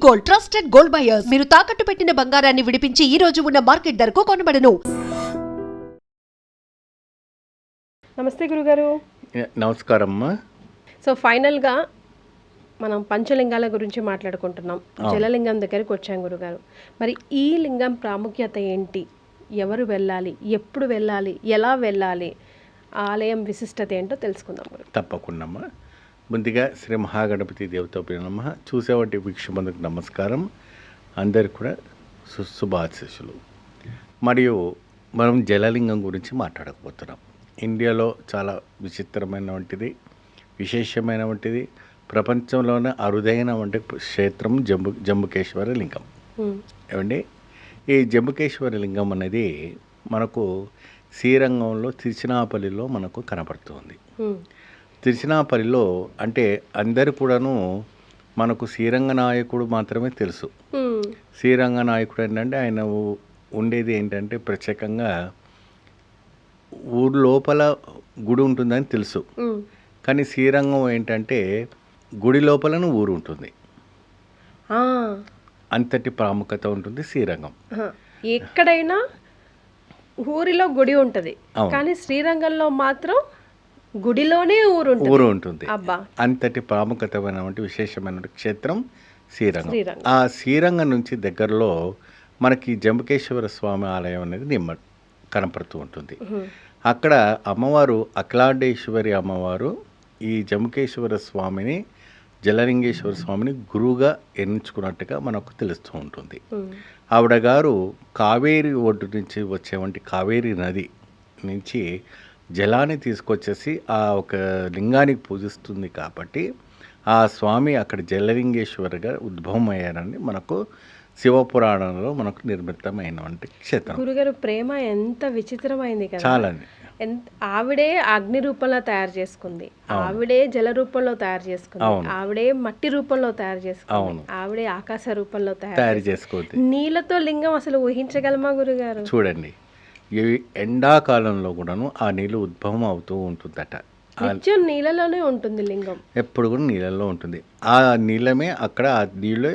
Gold, trusted gold buyers. మీరు తాకట్టు పెట్టిన బంగారాన్ని విడిపించి ఈ రోజు ఉన్న మార్కెట్ ధరకు కొనబడను. నమస్తే గురుగారు. నమస్కారం అమ్మా. సో ఫైనల్గా మనం పంచలింగాల గురించి మాట్లాడుకుంటున్నాం. జలలింగం దగ్గరికి వచ్చాం గురుగారు. మరి ఈ లింగం ప్రాముఖ్యత ఏంటి? ఎవరు వెళ్ళాలి, ఎప్పుడు వెళ్ళాలి, ఎలా వెళ్ళాలి, ఆలయం విశిష్టత ఏంటో తెలుసుకుందాం గురు. తప్పకుండా అమ్మా. ముందుగా శ్రీ మహాగణపతి దేవతోపి నమః. చూసేవాటి వీక్షబంధుకు నమస్కారం. అందరికి కూడా శుభాశీస్సులు. మరియు మనం జలలింగం గురించి మాట్లాడకపోతున్నాం. ఇండియాలో చాలా విచిత్రమైనటువంటిది, విశేషమైనటువంటిది, ప్రపంచంలోనే అరుదైన వంటి క్షేత్రం జంబుకేశ్వర లింగం. ఏమండి, ఈ జంబుకేశ్వర లింగం అనేది మనకు శ్రీరంగంలో తిరుచినాపల్లిలో మనకు కనపడుతుంది. తిరుచినాపల్లిలో అంటే అందరు కూడాను మనకు శ్రీరంగ నాయకుడు మాత్రమే తెలుసు. శ్రీరంగ నాయకుడు ఏంటంటే ఆయన ఉండేది ఏంటంటే ప్రత్యేకంగా ఊరు లోపల గుడి ఉంటుందని తెలుసు. కానీ శ్రీరంగం ఏంటంటే గుడి లోపలను ఊరు ఉంటుంది. అంతటి ప్రాముఖ్యత ఉంటుంది శ్రీరంగం. ఎక్కడైనా ఊరిలో గుడి ఉంటుంది, కానీ శ్రీరంగంలో మాత్రం గుడిలోనే ఊరు ఉంటుంది. అంతటి ప్రాముఖ్యతమైనటువంటి విశేషమైన క్షేత్రం శ్రీరంగం. ఆ శ్రీరంగం నుంచి దగ్గరలో మనకి జంబుకేశ్వర స్వామి ఆలయం అనేది కనపడుతూ ఉంటుంది. అక్కడ అమ్మవారు అఖిలాండేశ్వరి అమ్మవారు ఈ జంబుకేశ్వర స్వామిని, జలలింగేశ్వర స్వామిని గురువుగా ఎన్నించుకున్నట్టుగా మనకు తెలుస్తూ ఉంటుంది. ఆవిడ గారు కావేరి ఒడ్డు నుంచి వచ్చేవంటి కావేరి నది నుంచి జలాన్ని తీసుకొచ్చేసి ఆ ఒక లింగానికి పూజిస్తుంది. కాబట్టి ఆ స్వామి అక్కడ జలలింగేశ్వరగా ఉద్భవం అయ్యారని మనకు శివపురాణంలో మనకు నిర్మితమైనటువంటి క్షేత్రం. గురుగారు, ప్రేమ ఎంత విచిత్రమైంది కదా. చాలా. ఆవిడే అగ్ని రూపంలో తయారు చేసుకుంది, ఆవిడే జల రూపంలో తయారు చేసుకుంది, ఆవిడే మట్టి రూపంలో తయారు చేసుకుంది, ఆవిడే ఆకాశ రూపంలో తయారు చేసుకుంది. నీళ్ళతో లింగం అసలు ఊహించగలమా గురుగారు? చూడండి, ఇవి ఎండాకాలంలో కూడాను ఆ నీళ్ళు ఉద్భవం అవుతూ ఉంటుందట. నిత్యం నీళ్ళలోనే ఉంటుంది లింగం, ఎప్పుడు కూడా నీళ్ళల్లో ఉంటుంది. ఆ నీళ్ళమే అక్కడ ఆ నీళ్ళే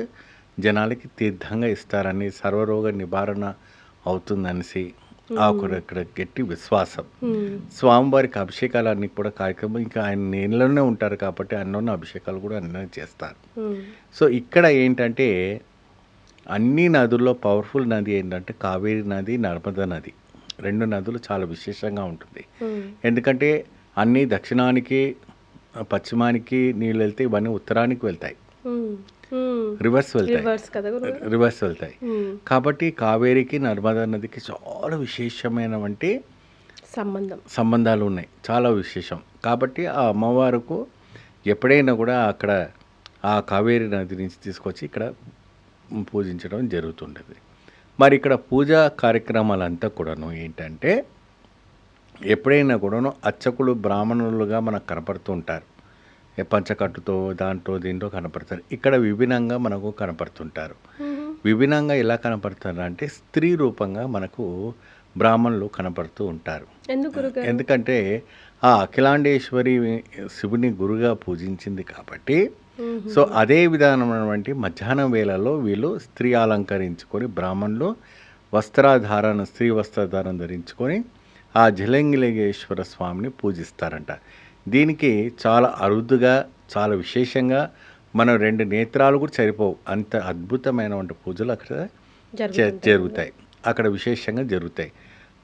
జనాలకి తీర్థంగా ఇస్తారని, సర్వరోగ నివారణ అవుతుందనేసి అక్కడ గట్టి విశ్వాసం. స్వామివారికి అభిషేకాలన్నీ కూడా కార్యక్రమం, ఇంకా ఆయన నీళ్ళలోనే ఉంటారు కాబట్టి అన్నోన్న అభిషేకాలు కూడా అన్నీ చేస్తారు. సో ఇక్కడ ఏంటంటే అన్ని నదుల్లో పవర్ఫుల్ నది ఏంటంటే కావేరి నది, నర్మదా నది. రెండు నదులు చాలా విశేషంగా ఉంటుంది. ఎందుకంటే అన్నీ దక్షిణానికి పశ్చిమానికి నీళ్ళు వెళ్తే ఇవన్నీ ఉత్తరానికి వెళ్తాయి, రివర్స్ వెళ్తాయి. కాబట్టి కావేరికి నర్మదా నదికి చాలా విశేషమైనటువంటి సంబంధాలు ఉన్నాయి, చాలా విశేషం. కాబట్టి ఆ అమ్మవారికి ఎప్పుడైనా కూడా అక్కడ ఆ కావేరి నది నుంచి తీసుకొచ్చి ఇక్కడ పూజించడం జరుగుతుండేది. మరి ఇక్కడ పూజా కార్యక్రమాలంతా కూడాను ఏంటంటే ఎప్పుడైనా కూడాను అర్చకులు బ్రాహ్మణులుగా మనకు కనపడుతూ ఉంటారు. పంచకట్టుతో దాంట్లో దీంట్లో కనపడతారు. ఇక్కడ విభిన్నంగా మనకు కనపడుతుంటారు. విభిన్నంగా ఎలా కనపడతారు అంటే స్త్రీ రూపంగా మనకు బ్రాహ్మణులు కనపడుతూ ఉంటారు. ఎందుకంటే ఆ అఖిలాండేశ్వరి శివుని గురుగా పూజించింది కాబట్టి. సో అదే విధానమైనటువంటి మధ్యాహ్నం వేళలో వీళ్ళు స్త్రీ అలంకరించుకొని బ్రాహ్మణులు స్త్రీ వస్త్రధారణ ధరించుకొని ఆ జలలింగేశ్వర స్వామిని పూజిస్తారంట. దీనికి చాలా అరుదుగా, చాలా విశేషంగా మనం 2 నేత్రాలు కూడా సరిపోవు, అంత అద్భుతమైనటువంటి పూజలు అక్కడ జరుగుతాయి, అక్కడ విశేషంగా జరుగుతాయి.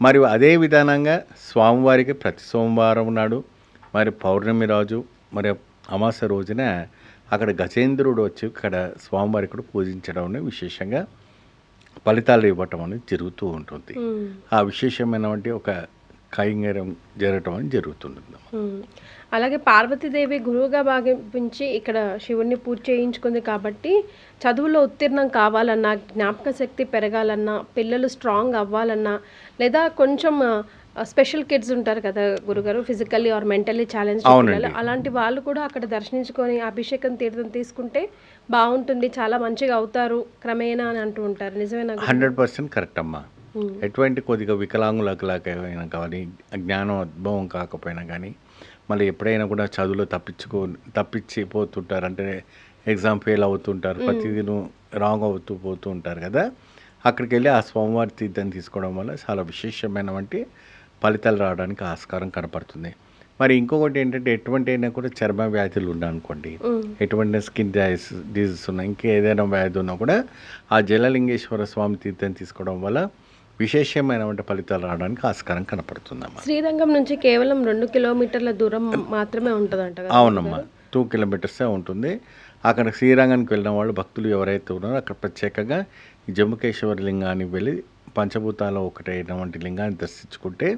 మరియు అదే విధానంగా స్వామివారికి ప్రతి సోమవారం నాడు, మరి పౌర్ణమి రోజు, మరి అమావాస్య రోజున అక్కడ గజేంద్రుడు వచ్చి ఇక్కడ స్వామివారికి కూడా పూజించడం విశేషంగా ఫలితాలు ఇవ్వటం అనేది జరుగుతూ ఉంటుంది. ఆ విశేషమైనటువంటి ఒక కైంగర్యం జరగటం అని జరుగుతుంటుంది. అలాగే పార్వతీదేవి గురువుగా భావించి ఇక్కడ శివుణ్ణి పూజ చేయించుకుంది కాబట్టి చదువులో ఉత్తీర్ణం కావాలన్నా, జ్ఞాపక శక్తి పెరగాలన్నా, పిల్లలు స్ట్రాంగ్ అవ్వాలన్నా, లేదా కొంచెం స్పెషల్ కిడ్స్ ఉంటారు కదా గురుగారు, ఫిజికల్లీ ఆర్ మెంటల్లీ ఛాలెంజ్ పిల్లలు, అలాంటి వాళ్ళు కూడా అక్కడ దర్శించుకొని అభిషేకం తీర్థం తీసుకుంటే బాగుంటుంది, చాలా మంచిగా అవుతారు క్రమేణా అని అంటూ ఉంటారు. నిజమేనా? 100% కరెక్ట్ అమ్మా. ఎటువంటి కొద్దిగా వికలాంగులకైనా కానీ, జ్ఞానం ఉద్భవం కాకపోయినా కానీ, మళ్ళీ ఎప్పుడైనా కూడా చదువులో తప్పించిపోతుంటారు. అంటే ఎగ్జామ్ ఫెయిల్ అవుతుంటారు, ప్రతిదీ రాంగ్ అవుతూ పోతూ ఉంటారు కదా, అక్కడికి వెళ్ళి ఆ స్వామివారి తీర్థం తీసుకోవడం వల్ల చాలా విశేషమైనటువంటి ఫలితాలు రావడానికి ఆస్కారం కనపడుతుంది. మరి ఇంకొకటి ఏంటంటే ఎటువంటి అయినా కూడా చర్మ వ్యాధులు ఉన్నాయనుకోండి, ఎటువంటి స్కిన్ డిజీజ్ ఉన్నా, ఇంకా ఏదైనా వ్యాధి ఉన్నా కూడా ఆ జలలింగేశ్వర స్వామి తీర్థం తీసుకోవడం వల్ల విశేషమైనటువంటి ఫలితాలు రావడానికి ఆస్కారం కనపడుతుందమ్మా. శ్రీరంగం నుంచి కేవలం 2 కిలోమీటర్ల దూరం మాత్రమే ఉంటుందంట కదా? అవునమ్మా, 2 కిలోమీటర్సే ఉంటుంది. అక్కడ శ్రీరంగానికి వెళ్ళిన వాళ్ళు భక్తులు ఎవరైతే ఉన్నారో అక్కడ ప్రత్యేకంగా ఈ జంబుకేశ్వర లింగానికి వెళ్ళి పంచభూతాల్లో ఒకటైనటువంటి లింగాన్ని దర్శించుకుంటే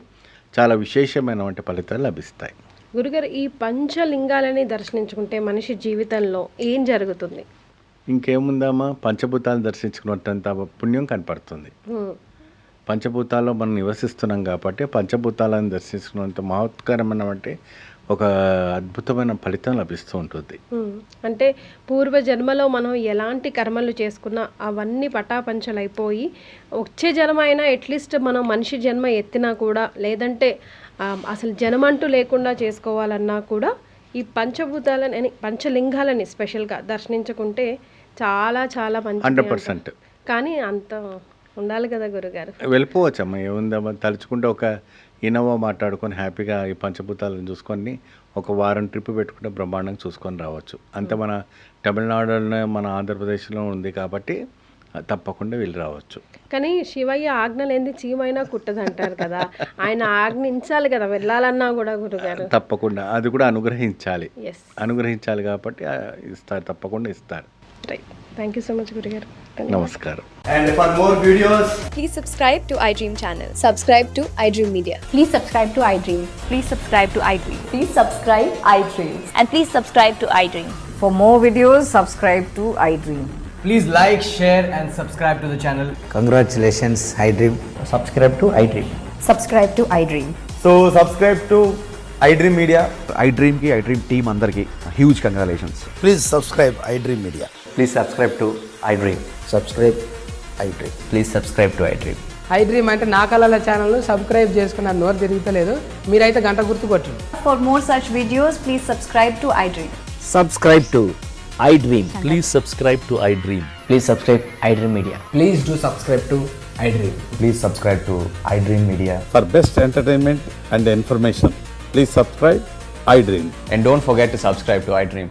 చాలా విశేషమైనటువంటి ఫలితాలు లభిస్తాయి. గురుగారు, ఈ పంచలింగాలని దర్శించుకుంటే మనిషి జీవితంలో ఏం జరుగుతుంది? ఇంకేముందమ్మా, పంచభూతాలను దర్శించుకున్నట్టంత పుణ్యం కనపడుతుంది. పంచభూతాల్లో మనం నివసిస్తున్నాం కాబట్టి పంచభూతాలను దర్శించుకున్నంత మహత్కరమైనటువంటి ఒక అద్భుతమైన ఫలితం లభిస్తూ ఉంటుంది. అంటే పూర్వ జన్మలో మనం ఎలాంటి కర్మలు చేసుకున్నా అవన్నీ పటాపంచలైపోయి వచ్చే జన్మ అయినా అట్లీస్ట్ మనం మనిషి జన్మ ఎత్తినా కూడా, లేదంటే అసలు జన్మంటూ లేకుండా చేసుకోవాలన్నా కూడా ఈ పంచభూతాలని పంచలింగాలని స్పెషల్గా దర్శించుకుంటే చాలా చాలా మంచి. 100%. కానీ అంత ఉండాలి కదా గురుగారు? వెళ్ళిపోవచ్చమ్మా, ఏముందమ్మా, తలుచుకుంటే ఒక ఇన్నోవా మాట్లాడుకొని హ్యాపీగా ఈ పంచభూతాలను చూసుకొని ఒక వారం ట్రిప్ పెట్టుకుంటే బ్రహ్మాండంగా చూసుకొని రావచ్చు. అంతే మన తమిళనాడులోనే మన ఆంధ్రప్రదేశ్లో ఉంది కాబట్టి తప్పకుండా వెళ్ళి రావచ్చు. కానీ శివయ్య ఆజ్ఞ లేని చీమైనా కుట్టదు అంటారు కదా, ఆయన ఆజ్ఞించాలి కదా వెళ్ళాలన్నా కూడా గురుగారు? తప్పకుండా అది కూడా అనుగ్రహించాలి కాబట్టి ఇస్తారు, తప్పకుండా ఇస్తారు. Right, thank you so much గురుగారు. నమస్కారం. And for more videos, Please subscribe to iDream channel. Subscribe to iDream Media. Please subscribe to iDream. Please subscribe to iDream. Please subscribe iDream. And please subscribe to iDream. For more videos, subscribe to iDream. please like, share and subscribe to the channel. Congratulations, iDream. Subscribe to iDream. Subscribe to iDream. So subscribe to iDream Media. iDream ki iDream team andarki huge congratulations. Please subscribe iDream Media. Please subscribe to iDream. Subscribe iDream. Please subscribe to iDream. iDream అంటే నా కళల channel subscribe చేసుకున్న నోరు తిరుగుతలేదు, మీరైతే గంట గుర్తు కొట్టండి. For more such videos, please subscribe to iDream. Subscribe to iDream. Please subscribe to iDream. Please subscribe iDream Media. Please do subscribe to iDream. Please subscribe to iDream Media. For best entertainment and information, please subscribe iDream. And don't forget to subscribe to iDream.